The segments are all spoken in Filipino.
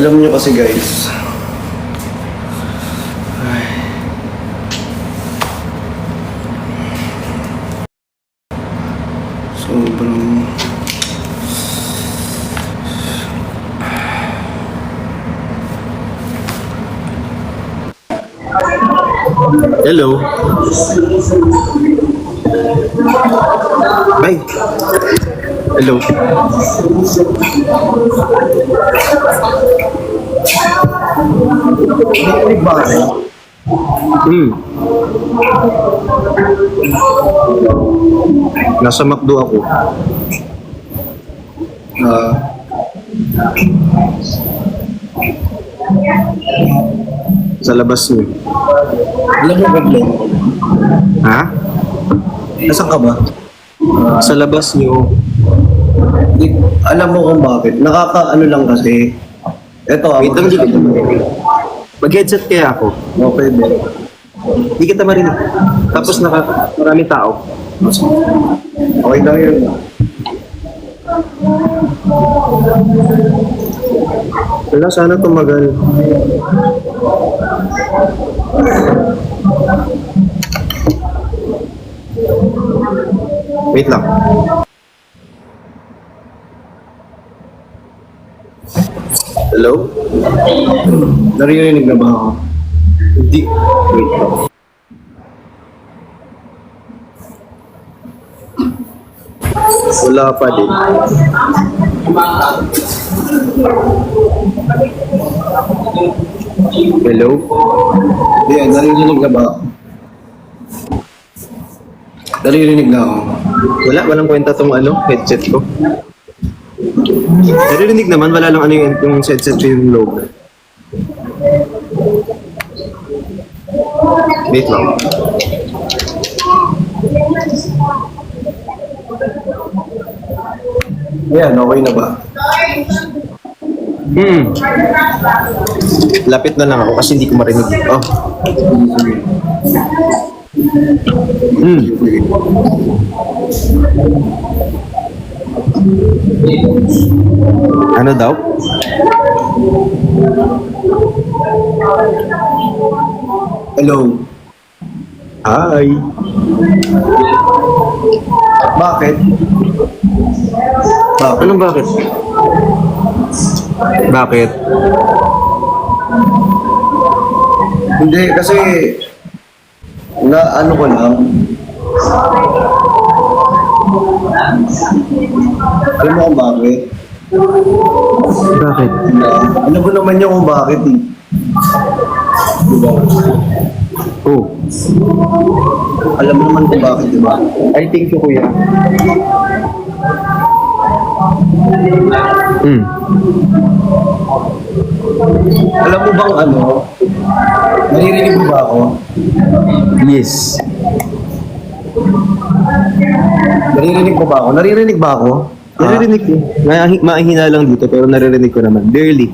Alam niyo kasi guys, ay, sobrang hello. Bye. Hello. Narinig ba kayo? Nasa McDo ako. Sa labas niyo. Alam mo ba lang? Ha? Nasaan ka ba? Sa labas niyo. Alam mo kung bakit? Nakakaano lang kasi. Eto ako. Wait lang, hindi kita marinig. Mag-headset kaya ako. Okay, ba? Hindi kita marinig. Tapos maraming tao. Okay lang yun. Wala, sana tumagal. Wait lang. Hello? Naririnig na ba ako? Hindi. Wait lang. Wala pa din. Hello? Yan, naririnig na ba ako? Naririnig na ako. Walang kwenta tong headset ko. Naririnig naman, wala lang yung headset ko yung logo. Wait lang. Ayan, okay na ba? Lapit na lang ako kasi hindi ko marinig. Oh. Ano daw? Hello. Hi. Bakit? Anong bakit? Bakit? Hindi, kasi na ano ko lang. Alam mo kung bakit? Bakit? Alam mo naman niya kung bakit eh. Diba? Oh. Alam mo naman kung bakit, diba? I think you, kuya. Alam mo bang naririnig mo ba ako? Yes. Naririnig mo ba ako? Naririnig ba ako? Naririnig ko. Mahina lang dito pero naririnig ko naman. Barely.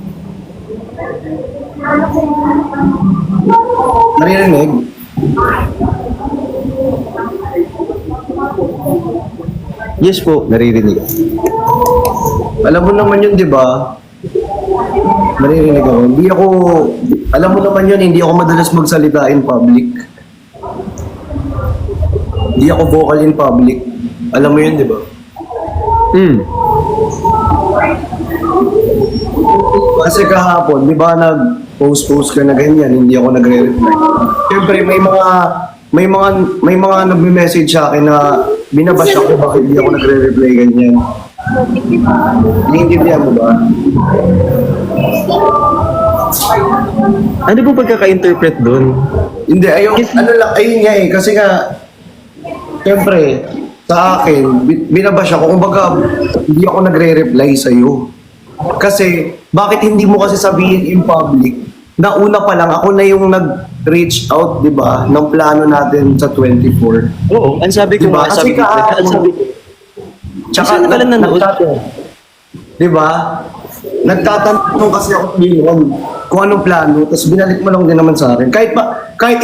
Naririnig? Yes po, naririnig. Alam mo naman yun, di ba? Naririnig ako. Alam mo naman yun, hindi ako madalas magsalita in public. Hindi ako vocal in public. Alam mo yun, di ba? Kasi kahapon, di ba nag-post ka na ganyan, hindi ako nagre-reply. Siyempre, may mga nagme-message sa akin na binabash ako bakit hindi ako nagre-reply ganyan. Naiintindihan mo ba? Ano po pagkaka-interpret doon? Hindi, ayun nga eh, kasi nga, siyempre, sa akin, binabash ako, kumbaga, hindi ako nagre-reply sa'yo. Kasi, bakit hindi mo kasi sabihin in public, na una pa lang, ako na yung nag-reach out, di ba, ng plano natin sa 24. Oo, ang sabi ko diba? nga, Kasi kahapon, tsaka na pala nanood. Di ba? Nagtatanong kasi ako ngayon kung anong plano, tapos binalik mo lang din naman sa akin. Kahit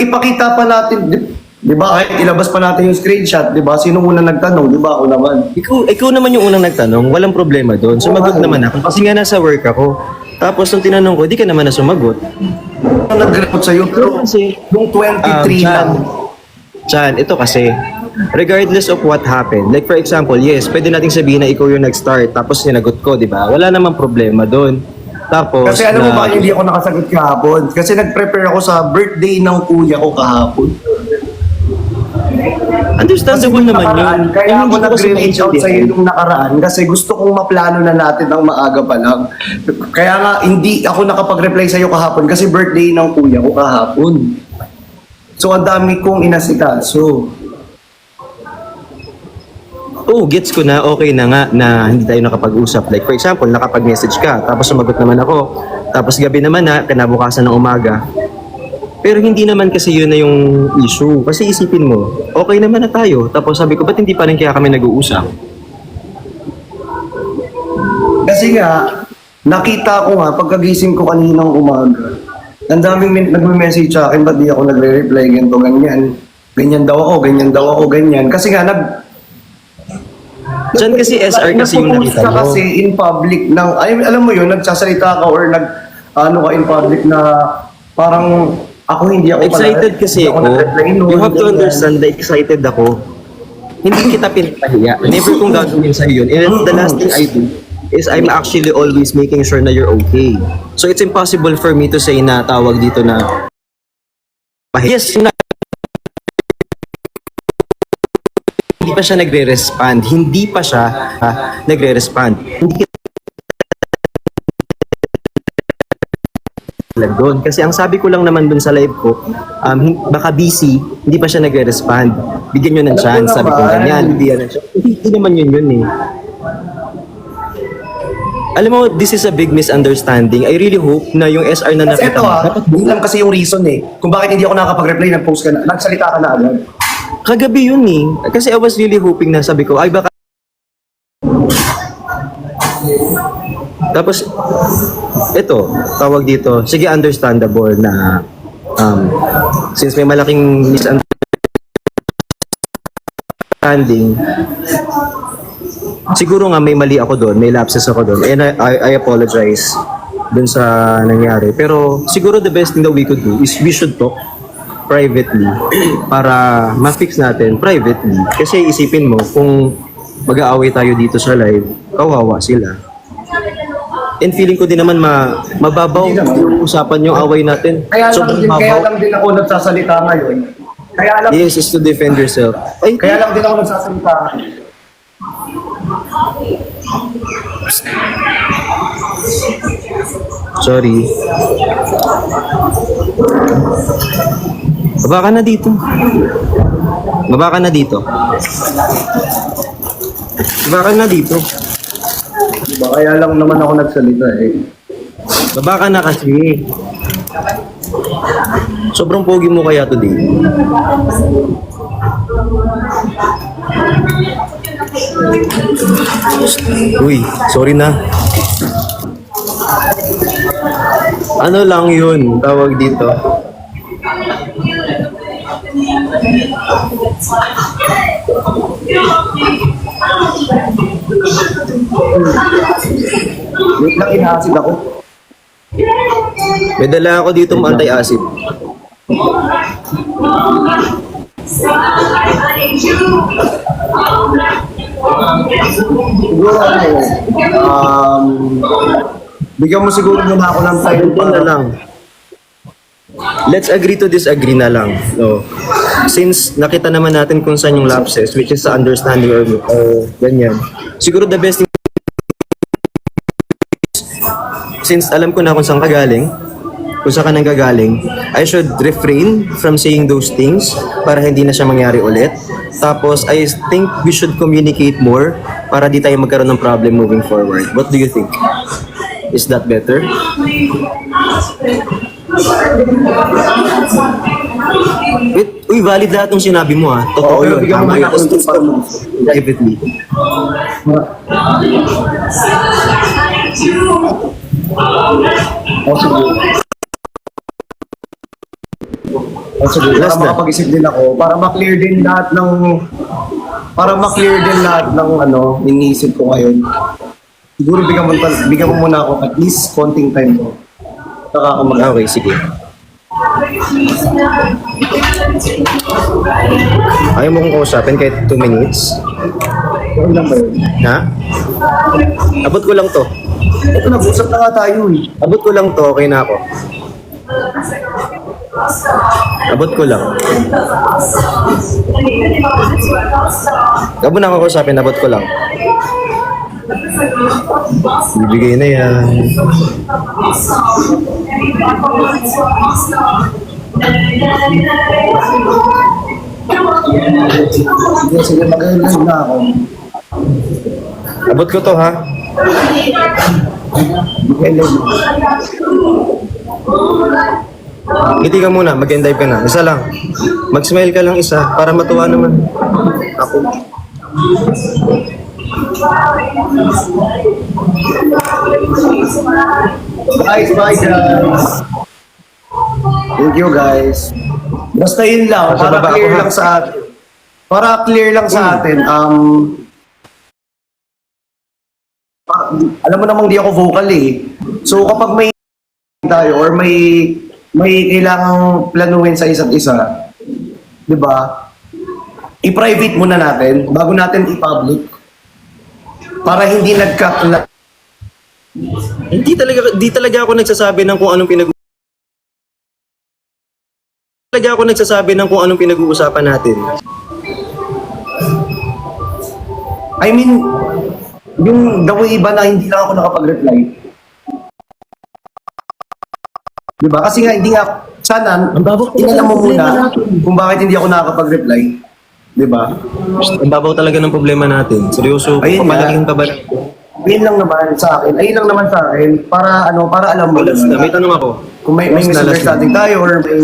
ipakita pa natin, di ba? Kahit ilabas pa natin yung screenshot, di ba? Sino unang nagtanong? Di ba? Ako naman. Ikaw naman yung unang nagtanong, walang problema doon. Sumagot naman ako kasi nga nasa work ako. Tapos nung tinanong ko, di ka naman na sumagot. Nag-report sa'yo, pero Kasi, nung 23 lang. Chan, ito kasi, regardless of what happened, like for example, yes, pwede nating sabihin na ikaw yung nag-start, tapos sinagot ko, di ba? Wala namang problema doon. Tapos, Kasi alam mo ba hindi ako nakasagot kahapon? Kasi nag-prepare ako sa birthday ng kuya ko kahapon. understandable naman yun. Kaya ako Hindi ko kasi nag-reach out sa iyo nung nakaraan kasi gusto kong maplano na natin ng maaga pa lang. Kaya nga hindi ako nakapag-reply sa iyo kahapon kasi birthday ng kuya ko kahapon. So ang dami kong inasikaso. Oo, gets ko na, okay na nga na hindi tayo nakapag-usap. Like for example, nakapag-message ka, tapos sumagot naman ako, tapos gabi naman na, kinabukasan ng umaga. Pero hindi naman kasi yun na yung issue. Kasi isipin mo, okay naman na tayo. Tapos sabi ko, ba't hindi pa rin kaya kami nag-uusap? Kasi nga, nakita ko nga pagkagising ko kaninang umaga. Ang daming nagme-message sa akin, ba't di ako nagre-reply, ganito, ganyan. Ganyan daw ako, ganyan daw ako, ganyan. Kasi nga, Diyan kasi SR kasi yung nagpo-post nakita ka mo. kasi in public ng, ay, alam mo yun, nagsasalita ka or ano ka in public na parang ako hindi ako Excited kasi ako. nag-reply noon, You have to ganyan. understand na excited ako. Hindi kita pinapahiya. Never kong gagawin sa'yo yun. And the last thing I do is I'm actually always making sure na you're okay. So it's impossible for me to say na tawag dito na yes, hindi pa siya nagre-respond. Hindi pa siya nagre-respond. Hindi lang doon. Kasi ang sabi ko lang naman doon sa live ko, baka busy, hindi pa siya nagre-respond. Bigyan nyo ng chance. Sabi ko ganyan, bigyan ng chance. Hindi naman yun eh. Alam mo, this is a big misunderstanding. I really hope na yung SR na Kasi nakita ito mo, yun lang kasi yung reason kung bakit hindi ako nakapag-reply, nag-post ka na, nagsalita ka na agad. kagabi yun eh. Kasi I was really hoping na sabi ko, ay baka tapos, ito, tawag dito, sige understandable na since may malaking misunderstanding, siguro nga may mali ako doon, may lapses ako doon, and I apologize doon sa nangyari. Pero siguro the best thing that we could do is we should talk privately para ma-fix natin privately. Kasi isipin mo, kung mag-aaway tayo dito sa live, kawawa sila. And feeling ko din naman mababaw yung usapan yung away natin. Kaya lang, Sobrang kaya babaw. lang din ako nagsasalita ngayon. Kaya lang, Yes, is to defend yourself. Ay, kaya lang din ako nagsasalita. sorry. Baba ka na dito. Baba ka na dito. Baba ka na dito. Diba? Kaya lang naman ako nagsalita Baba ka na kasi. Sobrang pogi mo kaya today. Uy, sorry na. Ano lang yun, tawag dito. Wait lang, inaacid ako. May dala ako dito anti-acid. Siguro bigyan mo siguro muna ako ng time Ganito na lang. Let's agree to disagree na lang. No. Since nakita naman natin kung saan yung lapses, which is sa understanding or ganyan. Siguro the best thing, since alam ko na kung saan ka galing, kung saan ka nang gagaling, I should refrain from saying those things para hindi na siya mangyari ulit. Tapos, I think we should communicate more para di tayo magkaroon ng problem moving forward. What do you think? Is that better? Wait, uy, valid lahat ng sinabi mo ha. Totoo Oo, yun. bigyan mo Tama muna yun. ako ng Let's talk privately. Sige, Last para na. makapag-isip din ako, para ma-clear din lahat ng iniisip ko ngayon. Siguro bigyan mo muna ako at least konting time mo. Saka ako Okay, sige. Ayaw mo kong kausapin kahit 2 minutes? Okay lang ba yun? Ha? Abot ko lang to. Ito, nag-usap na nga tayo eh. Abot ko lang to, okay na ako. Abot ko lang. Gabo na ako kausapin, abot ko lang. Bibigay na yan. Sige, mag-live na ako. Abot ko to ha. Mag-live na. Ngiti ka muna, mag-end dive ka na. Isa lang. Mag-smile ka lang isa para matuwa naman. Ako. Bye guys. Thank you guys. Basta yun lang, Nasa para baba clear ako, ha? lang sa atin. Para clear lang sa atin, alam mo namang di ako vocal eh. So kapag may tayo or may kailangang planuhin sa isa't isa, 'di ba? I-private muna natin bago natin i-public para hindi Hindi talaga ako nagsasabi ng kung anong pinag-uusapan natin. I mean, yung the way ba na hindi lang ako nakapag-reply. Diba? Kasi nga, hindi nga, sana, inalam mo muna kung bakit hindi ako nakakapag-reply. Diba? Ang babaw talaga ng problema natin. Seryoso, Ayun nga. papalaking pa ba? Ayun lang naman sa akin. Ayun lang naman sa akin. Para alam mo. Last na, may tanong ako. Kung may Last na, last na. misunderstanding tayo or may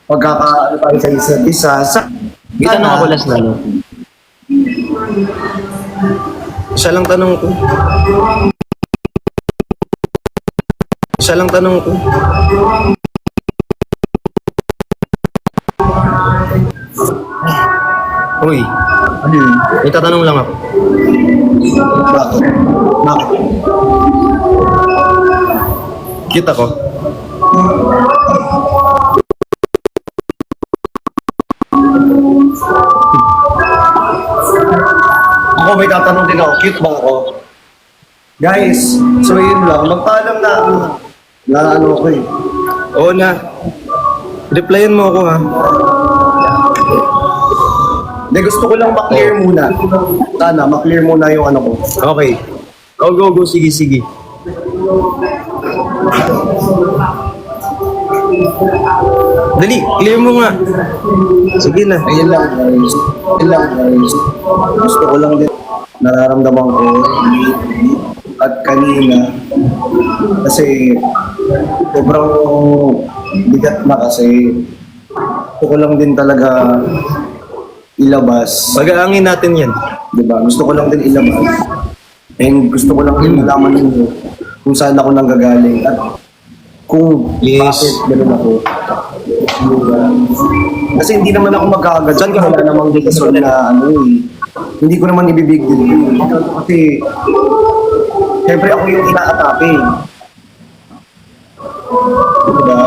pagkakaano tayo sa isa't isa. May tanong ako last na, no? Isa lang tanong ko. Uy, Ano yun? may tatanong lang ako. Bakit? Bakit? Cute ako. Ako may tatanong din ako, cute ba ako? Guys, so yun lang, magpaalam na ano ko eh. Oo na. Replyan mo ako ha. Hindi, gusto ko lang ma-clear muna. Sana, ma-clear muna yung ano ko. Okay. Go. Sige. Dali, clear mo nga. Sige na. Ayun lang guys. Gusto ko lang din nararamdaman ko at kanina kasi sobrang bigat na kasi gusto ko lang din talaga ilabas. Pag-aangin natin yan. Diba? Gusto ko lang din ilabas. And gusto ko lang din malaman ninyo kung saan ako nanggagaling at kung Yes. bakit ganun ako. Diba? Kasi hindi naman ako magkakagat. Saan ka wala namang reason na ano eh. Hindi ko naman ibibig din. Kasi siyempre ako yung inaatake. Diba?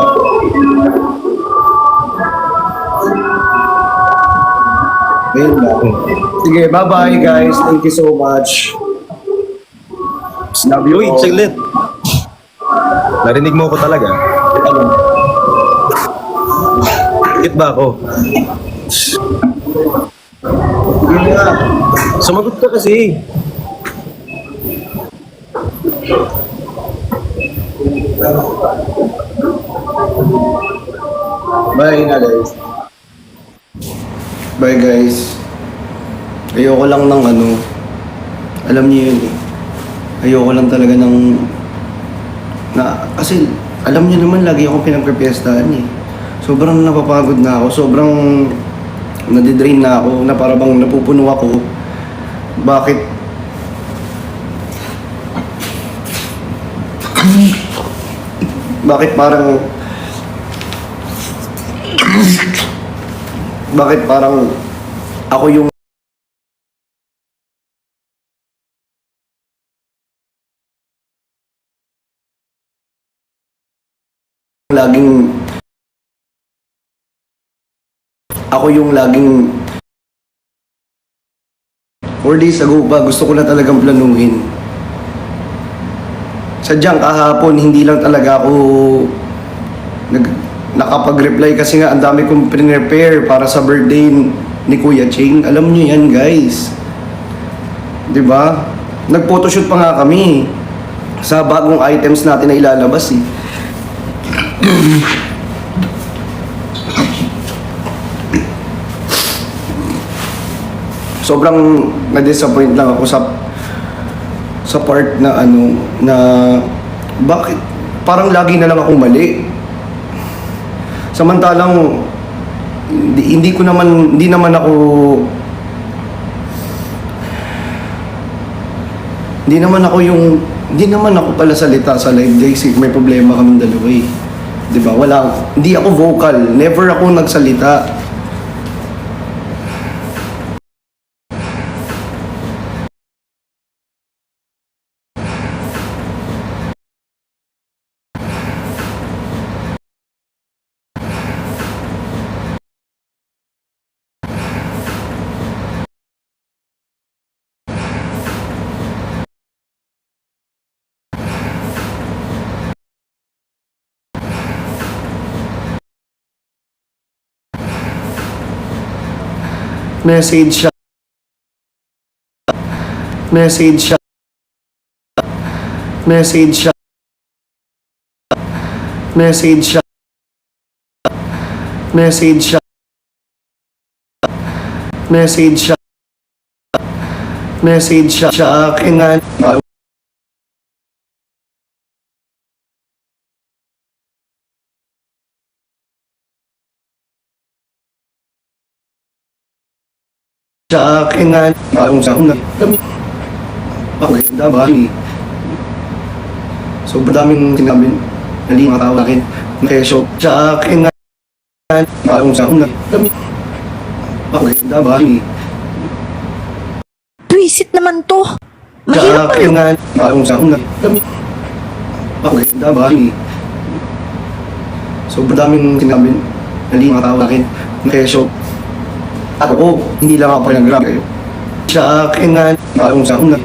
Ayun lang. Sige, bye-bye guys. Thank you so much. Love you Uy, all. saglit. Narinig mo ko talaga. Ano? Cute ba ako? Yun nga. Sumagot ka kasi. Bye na guys. Bye guys. Ayoko lang ng ano. Alam niyo yun eh. Ayoko lang talaga ng kasi alam niyo naman lagi akong pinagpipiestahan eh. Sobrang napapagod na ako. Sobrang nadidrain na ako na para bang napupuno ako. Bakit? Bakit parang ako yung laging... Ako yung laging... 4 days ago pa, gusto ko na talagang planuhin. Sadyang kahapon, hindi lang talaga ako nakapag-reply kasi nga ang dami kong prepare para sa birthday ni Kuya Ching. Alam niyo yan, guys. 'Di ba? Nag-photoshoot pa nga kami sa bagong items natin na ilalabas eh. Sobrang na-disappoint lang ako sa part na ano na bakit parang lagi na lang ako mali. Samantalang hindi naman ako pala salita sa live guys. May problema kaming dalawa eh. 'Di ba? Hindi ako vocal, never ako nagsalita. Message siya. Message siya. Message siya. Message siya. Message siya. Message siya. Message siya sa akin nga. Sa akin nga. Sa una. Bakit? Dabali. Sobrang daming sinabi. Hindi makatawa akin. Kesyo. Sa akin nga. Sa una. Bakit? Dabali. Twisit naman to. Sa Mahirap akin nga. Sa una. Bakit? Dabali. Sobrang daming sinabi. Hindi makatawa akin. Kesyo. Ako, hindi lang ako pinag-grab kayo. Sa akin nga, sa una.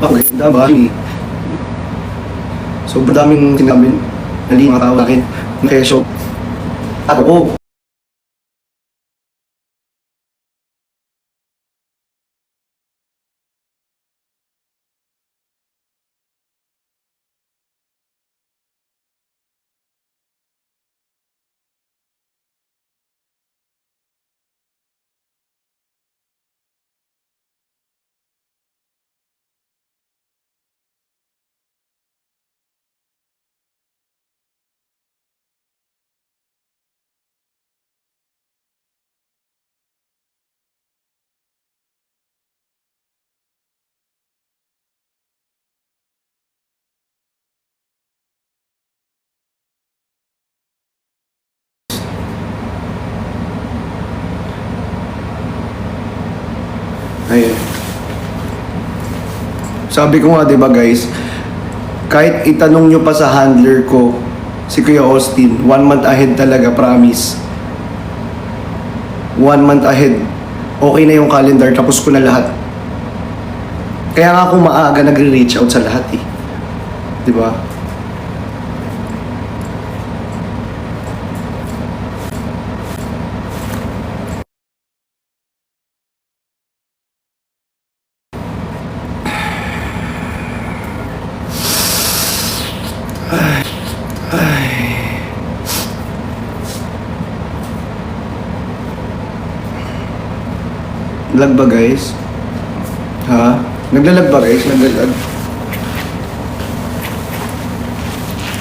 Bakit? Dabali. Sobrang daming sinabi. Hindi makatawa akin. Kesyo. Ako. Ayun. Sabi ko nga, 'di ba guys, kahit itanong nyo pa sa handler ko, si Kuya Austin, 1 month ahead talaga, promise. 1 month ahead. Okay na yung calendar, tapos ko na lahat. Kaya nga ako maaga nagre-reach out sa lahat eh. 'Di ba? Lag ba guys? Ha? Naglalag ba guys? Naglalag.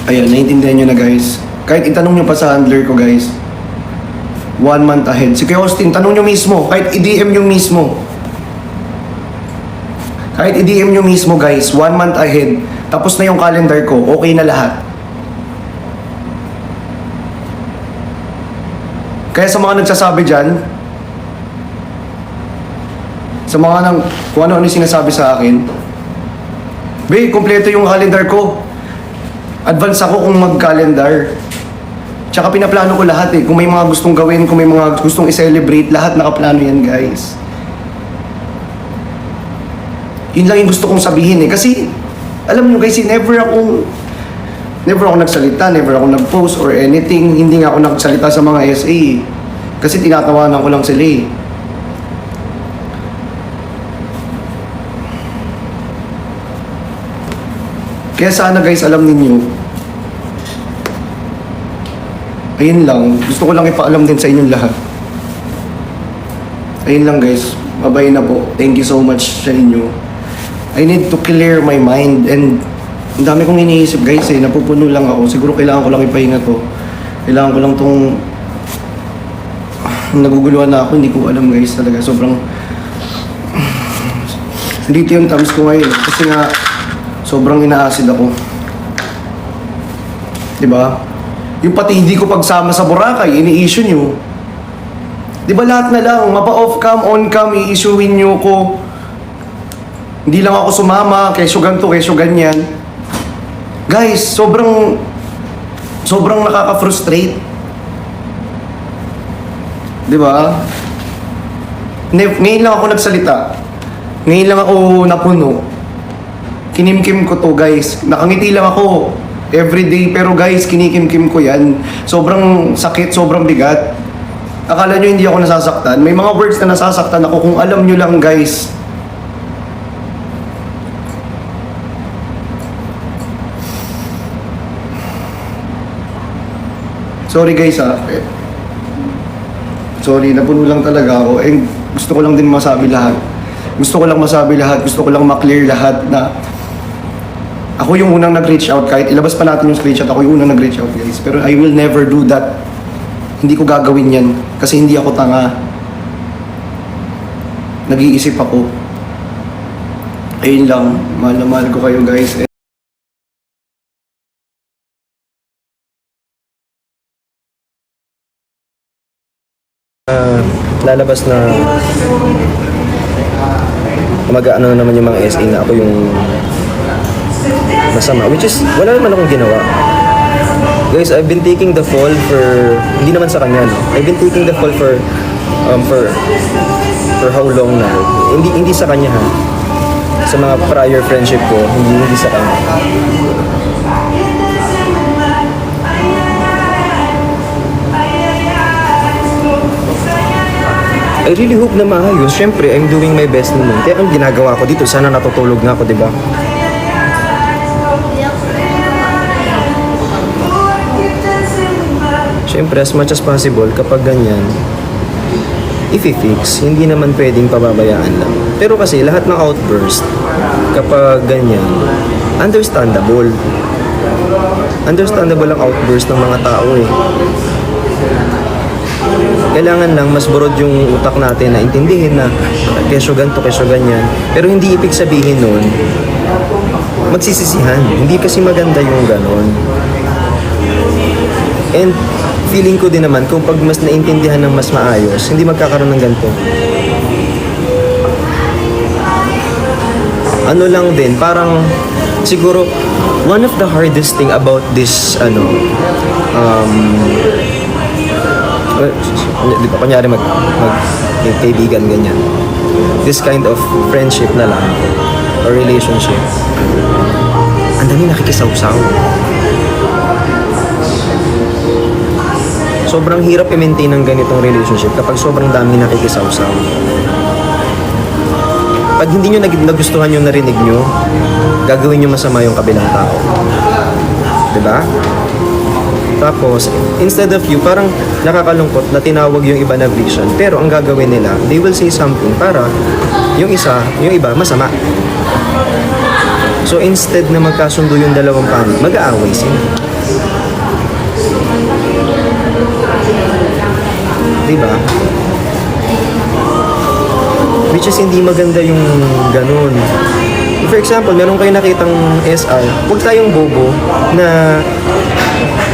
Ayan, naiintindihan nyo na guys. Kahit itanong nyo pa sa handler ko guys, 1 month ahead. Si Kuya Austin, tanong nyo mismo. Kahit i-DM nyo mismo. Kahit i-DM nyo mismo guys, 1 month ahead. Tapos na yung calendar ko, okay na lahat. Kaya sa mga nagsasabi dyan, sa mga kung ano-ano yung sinasabi sa akin, be, kompleto yung calendar ko. Advance ako kung mag-calendar. Tsaka pinaplano ko lahat eh. Kung may mga gustong gawin, kung may mga gustong i-celebrate, lahat nakaplano yan, guys. Yun lang yung gusto kong sabihin eh. Kasi, alam nyo guys, never ako nagsalita, never ako nag-post or anything. Hindi nga ako nagsalita sa mga SA eh. Kasi tinatawanan ko lang sila eh. Kaya sana guys, alam ninyo, ayun lang, gusto ko lang ipaalam din sa inyong lahat. Ayun lang guys, bye na po. Thank you so much sa inyo. I need to clear my mind and ang dami kong iniisip guys eh, napupuno lang ako. Siguro kailangan ko lang ipahinga to. Kailangan ko lang tong naguguluhan na ako, hindi ko alam guys talaga. Sobrang dito yung thumbs ko ngayon kasi nga sobrang ina-acid ako. Diba? Yung pati hindi ko pagsama sa Boracay, ini-issue nyo. Di ba lahat na lang, mapa-off cam, on cam, i-issuein nyo ko. Hindi lang ako sumama, kesyo ganito, kesyo ganyan. Guys, sobrang nakaka-frustrate. Di ba? Ngayon lang ako nagsalita. Ngayon lang ako napuno. Kinimkim ko to guys. Nakangiti lang ako everyday, pero guys, kinikimkim ko yan. Sobrang sakit, sobrang bigat. Akala nyo hindi ako nasasaktan? May mga words na nasasaktan ako kung alam nyo lang guys. Sorry guys ha. Sorry, napuno lang talaga ako. Eh, gusto ko lang din masabi lahat. Gusto ko lang masabi lahat. Gusto ko lang maklear lahat na ako yung unang nag-reach out. Kahit ilabas pa natin yung screenshot, ako yung unang nag-reach out guys. Pero I will never do that. Hindi ko gagawin yan. Kasi hindi ako tanga. Nag-iisip ako. Ayun lang. Mahal na mahal ko kayo guys. Lalabas na mag-ano naman yung mga SA na ako yung masama, which is wala naman akong ginawa. Guys, I've been taking the fall for hindi naman sa kanya, no? I've been taking the fall for how long na? Hindi sa kanya ha. Sa mga prior friendship ko, hindi sa kanya. I really hope na maayos. Siyempre, I'm doing my best naman. Kaya ang ginagawa ko dito, sana natutulog nga ako, di ba? Siyempre, as much as possible, kapag ganyan, i-fix, hindi naman pwedeng pababayaan lang. Pero kasi, lahat ng outburst, kapag ganyan, understandable. Understandable ang outburst ng mga tao eh. Kailangan lang mas burod yung utak natin na intindihin na kesyo ganito, kesyo ganyan. Pero hindi ibig sabihin nun, magsisisihan. Hindi kasi maganda yung ganon. And feeling ko din naman, kung pag mas naintindihan ng mas maayos, hindi magkakaroon ng ganito. Ano lang din, parang siguro, one of the hardest thing about this, di ba, kunyari kaibigan ganyan, this kind of friendship na lang or relationship, ang dami nakikisaw-saw. Sobrang hirap i-maintain ng ganitong relationship kapag sobrang dami nakikisaw-saw. Pag hindi nyo nagustuhan yung narinig nyo, gagawin nyo masama yung kabilang tao, diba? Tapos, instead of you, parang nakakalungkot na tinawag yung iba na vision. Pero ang gagawin nila, they will say something para yung iba, masama. So, instead na magkasundo yung dalawang panig, mag-aaway sila. Diba? Which is hindi maganda yung ganun. For example, meron kayo nakitang SR, huwag tayong bobo na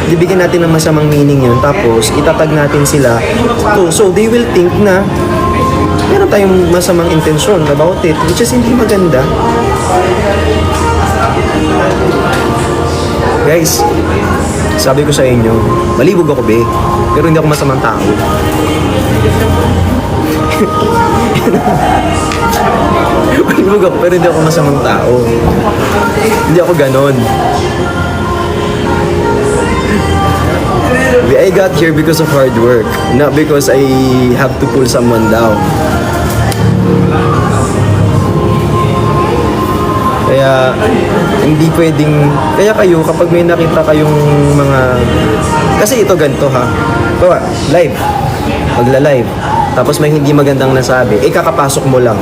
bibigyan natin ng masamang meaning yun, tapos itatag natin sila. So they will think na meron tayong masamang intensyon about it, which is hindi maganda. Guys, sabi ko sa inyo, malibog ako be, pero hindi ako masamang tao. Malibog ako, pero hindi ako masamang tao. Hindi ako ganon. I got here because of hard work, not because I have to pull someone down. Kaya hindi pwedeng, kaya kayo kapag may nakita kayong mga, kasi ito ganito ha, bawa, live, magla-live, tapos may hindi magandang nasabi, kakapasok mo lang,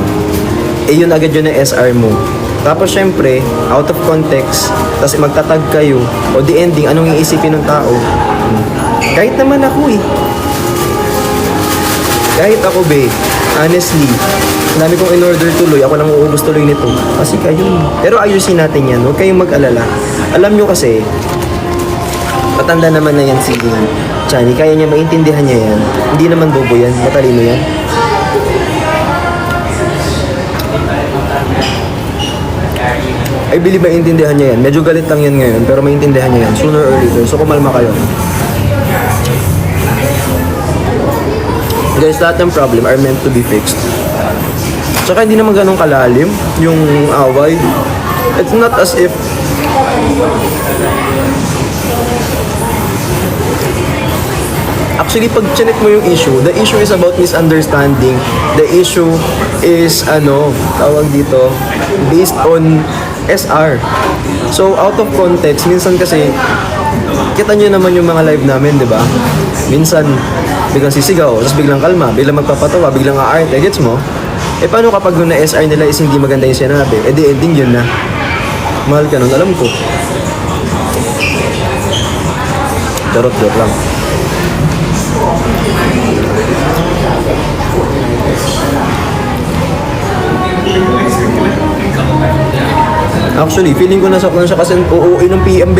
yun agad yun ang SR mo. Tapos syempre, out of context, tapos magtatag kayo, o the ending, anong iisipin ng tao? Kahit naman ako kahit ako be, honestly, dami kong in-order tuloy, ako lang uubos tuloy nito. Kasi kayo. Pero ayusin natin yan, huwag kayong mag-alala. Alam nyo kasi, matanda naman na yan si Chani, kaya niya maintindihan niya yan. Hindi naman bobo yan, matalino yan. I believe maintindihan niya yan. Medyo galit lang yan ngayon, pero maintindihan niya yan. Sooner or later, so kumalma kayo. Guys, lahat ng problem are meant to be fixed. Tsaka hindi naman ganun kalalim yung away. It's not as if actually pag chinek mo yung issue, the issue is about misunderstanding. The issue is tawag dito, based on SR. So out of context, minsan kasi kita nyo naman yung mga live namin, di ba? Minsan biglang sisigaw, tapos biglang kalma, biglang magpapatawa, biglang aarte, gets mo? Paano kapag yung na-SR nila is hindi maganda yung sinabi? Di ending yun na. Mahal ka nun, alam ko. Charot-charot lang. Actually, feeling ko nasaktan siya kasi uuwi ng PMB.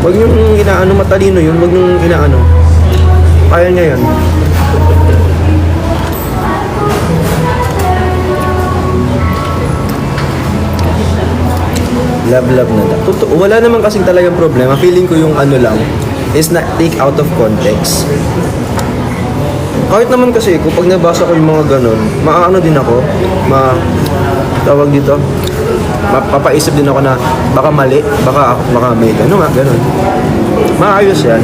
Huwag niyong inaano, matalino yun, huwag niyong inaano. Kaya niya yan. Love na. Totoo, wala naman kasing talagang problema. Feeling ko yung lang is na take out of context. Kahit naman kasi kung pag nabasa ko yung mga ganun, maaano din ako, tawag dito, mapapaisip din ako na baka mali, baka may ganun. Maayos yan.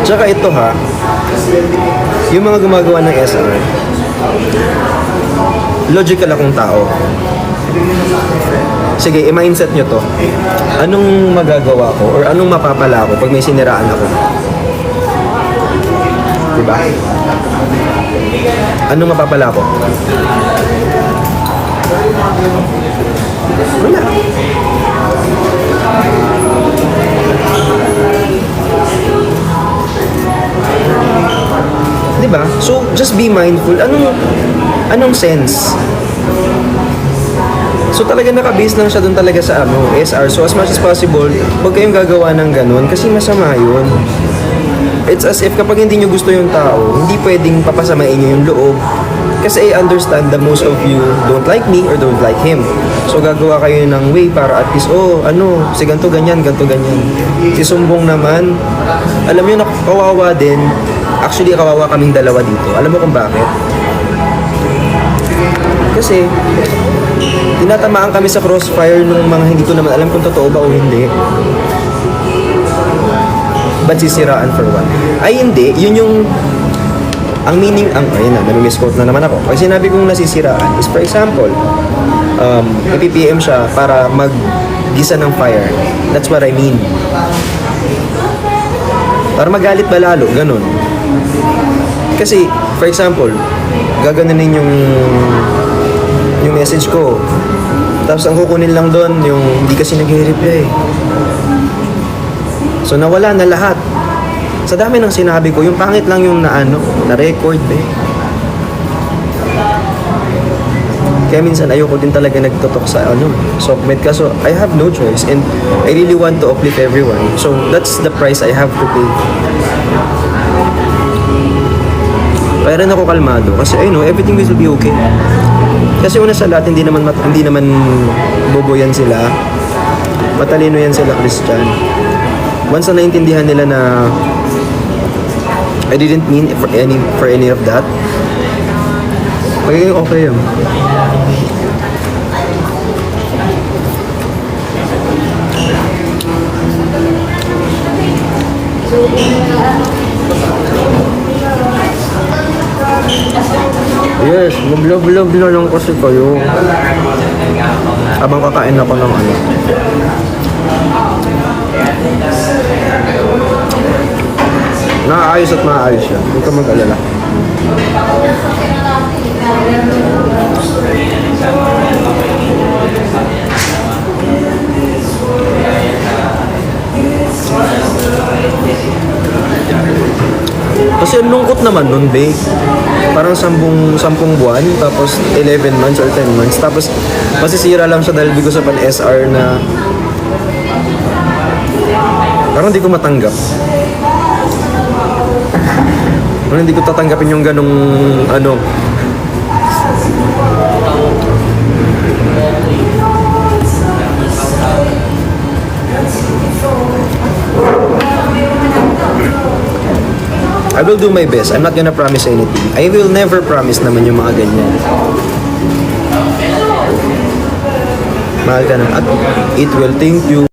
Tsaka ito ha, yung mga gumagawa ng SR, logical akong tao. Sige, i-mindset nyo to. Anong magagawa ko or anong mapapala ko pag may siniraan ako? Diba? Anong mapapala ko? Wala. Diba? So, just be mindful. Anong sense? So, talaga nakabase lang siya doon talaga sa SR. So, as much as possible, huwag kayong gagawa ng ganun kasi masama yun. It's as if kapag hindi nyo gusto yung tao, hindi pwedeng papasamain nyo yung loob. Kasi I understand that most of you don't like me or don't like him. So, gagawa kayo ng way para at least, si ganto ganyan. Si Sumbong naman, alam nyo, kawawa din. Actually, kawawa kaming dalawa dito. Alam mo kung bakit? Kasi, tinatamaan kami sa crossfire ng mga hindi ko naman alam kung totoo ba o hindi. Ba't sisiraan for one? Ay, hindi. Yun yung ang meaning, ayun na, nami-misquote na naman ako. Pag sinabi kong nasisiraan is, for example, ipipm siya para mag-gisa ng fire. That's what I mean. Para magalit ba lalo, ganun. Kasi, for example, gaganunin yung message ko. Tapos ang kukunin lang doon, yung hindi kasi nag-reply. So, nawala na lahat. Sa dami ng sinabi ko, yung pangit lang yung na-record, Kaya minsan ayoko din talaga nagtotok sa Sokmed ka. So, I have no choice and I really want to uplift everyone. So, that's the price I have to pay. kaya rin ako kalmado kasi I know everything will be okay. Kasi una sa lahat, hindi naman bobo yan sila. Matalino yan sila, Christian. Once na naintindihan nila na I didn't mean for any of that, magiging okay yun. Yes, mag-love-love na lang kasi kayo. Habang kakain ako ng ano. Nakaayos at maayos yan. Huwag ka mag-alala. Kasi ang lungkot naman nun, babe. Parang 10 buwan, tapos 11 months or 10 months. Tapos masisira lang siya dahil because of an SR na parang hindi ko matanggap. Parang hindi ko tatanggapin yung ganong ano. I will do my best. I'm not gonna promise anything. I will never promise naman yung mga ganyan. Mahal ka na. At it will thank you.